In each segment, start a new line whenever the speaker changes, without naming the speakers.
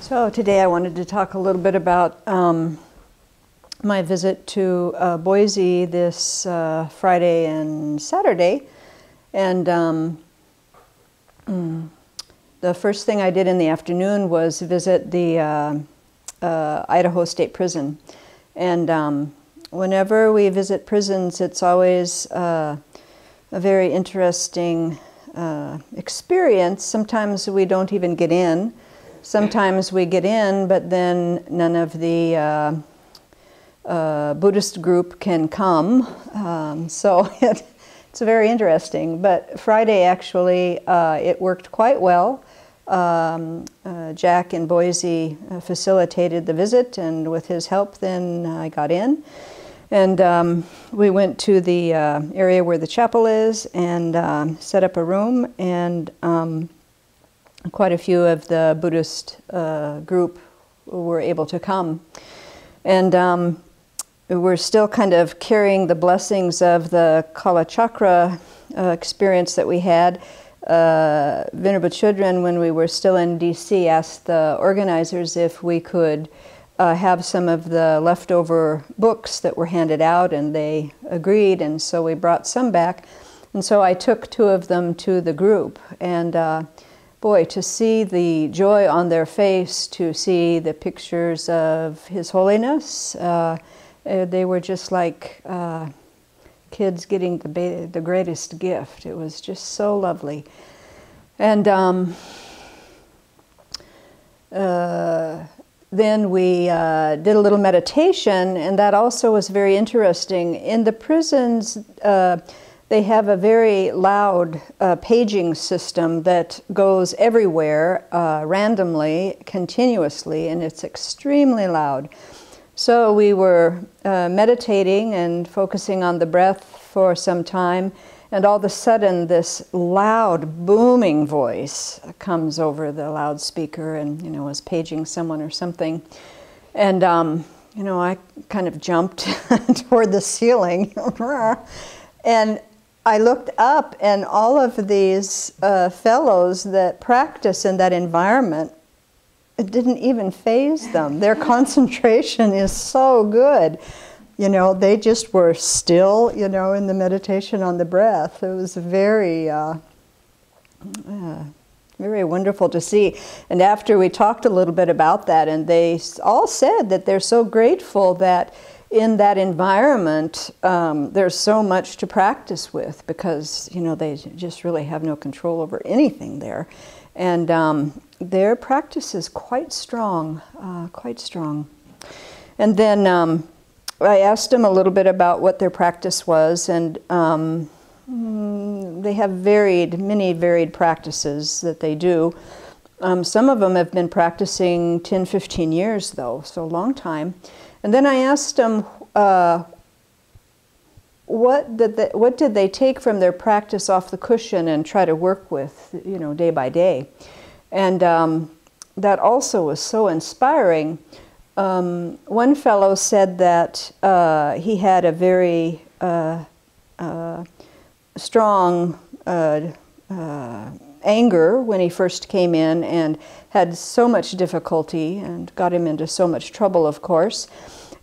So today I wanted to talk a little bit about my visit to Boise this Friday and Saturday. And the first thing I did in the afternoon was visit the Idaho State Prison. And whenever we visit prisons, it's always a very interesting experience. Sometimes we don't even get in. Sometimes we get in, but then none of the Buddhist group can come. So it's very interesting. But Friday, actually, it worked quite well. Jack in Boise facilitated the visit, and with his help, then I got in. And we went to the area where the chapel is and set up a room, and quite a few of the Buddhist group were able to come. And we're still kind of carrying the blessings of the Kala Chakra experience that we had. Venerable Children, when we were still in DC, asked the organizers if we could have some of the leftover books that were handed out, and they agreed, and so we brought some back. And so I took 2 of them to the group, and boy, to see the joy on their face, to see the pictures of His Holiness, they were just like kids getting the greatest gift. It was just so lovely. And then we did a little meditation, and that also was very interesting. In the prisons, they have a very loud paging system that goes everywhere, randomly, continuously, and it's extremely loud. So we were meditating and focusing on the breath for some time, and all of a sudden this loud, booming voice comes over the loudspeaker and, was paging someone or something. And, I kind of jumped toward the ceiling. And I looked up, and all of these fellows that practice in that environment, it didn't even faze them. Their concentration is so good. They just were still, in the meditation on the breath. It was very, very wonderful to see. And after we talked a little bit about that, and they all said that they're so grateful that in that environment, there's so much to practice with, because, they just really have no control over anything there. And their practice is quite strong, quite strong. And then I asked them a little bit about what their practice was, and they have many varied practices that they do. Some of them have been practicing 10, 15 years, though, so a long time. And then I asked them, what did they take from their practice off the cushion and try to work with, day by day? And that also was so inspiring. One fellow said that he had a very strong anger when he first came in, and had so much difficulty and got him into so much trouble, of course.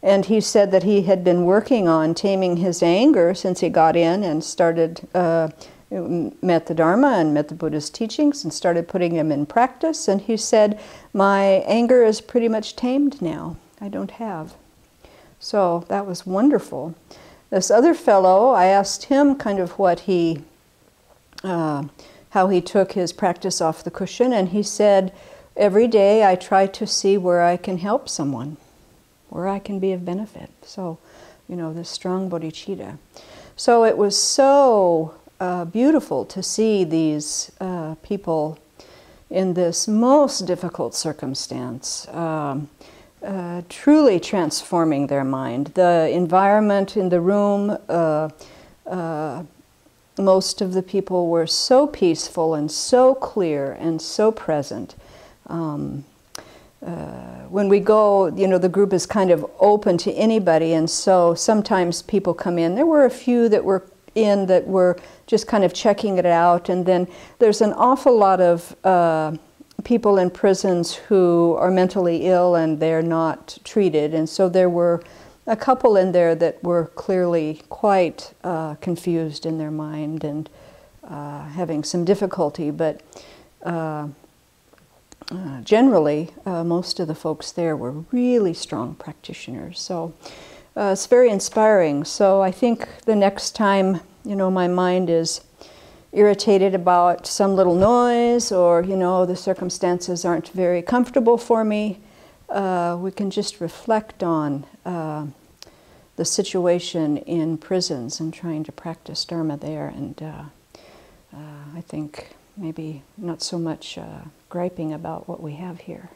And he said that he had been working on taming his anger since he got in and started, met the Dharma and met the Buddha's teachings and started putting them in practice. And he said, my anger is pretty much tamed now. I don't have. So that was wonderful. This other fellow, I asked him kind of what how he took his practice off the cushion, and he said, every day I try to see where I can help someone, where I can be of benefit. So, this strong bodhicitta. So it was so beautiful to see these people in this most difficult circumstance, truly transforming their mind. The environment in the room, most of the people were so peaceful and so clear and so present. When we go, the group is kind of open to anybody, and so sometimes people come in. There were a few that were that were just kind of checking it out, and then there's an awful lot of people in prisons who are mentally ill and they're not treated. And so there were a couple in there that were clearly quite confused in their mind and having some difficulty. But generally, most of the folks there were really strong practitioners. So it's very inspiring. So I think the next time, you know, my mind is irritated about some little noise, or, you know, the circumstances aren't very comfortable for me, we can just reflect on the situation in prisons and trying to practice Dharma there. And I think maybe not so much griping about what we have here.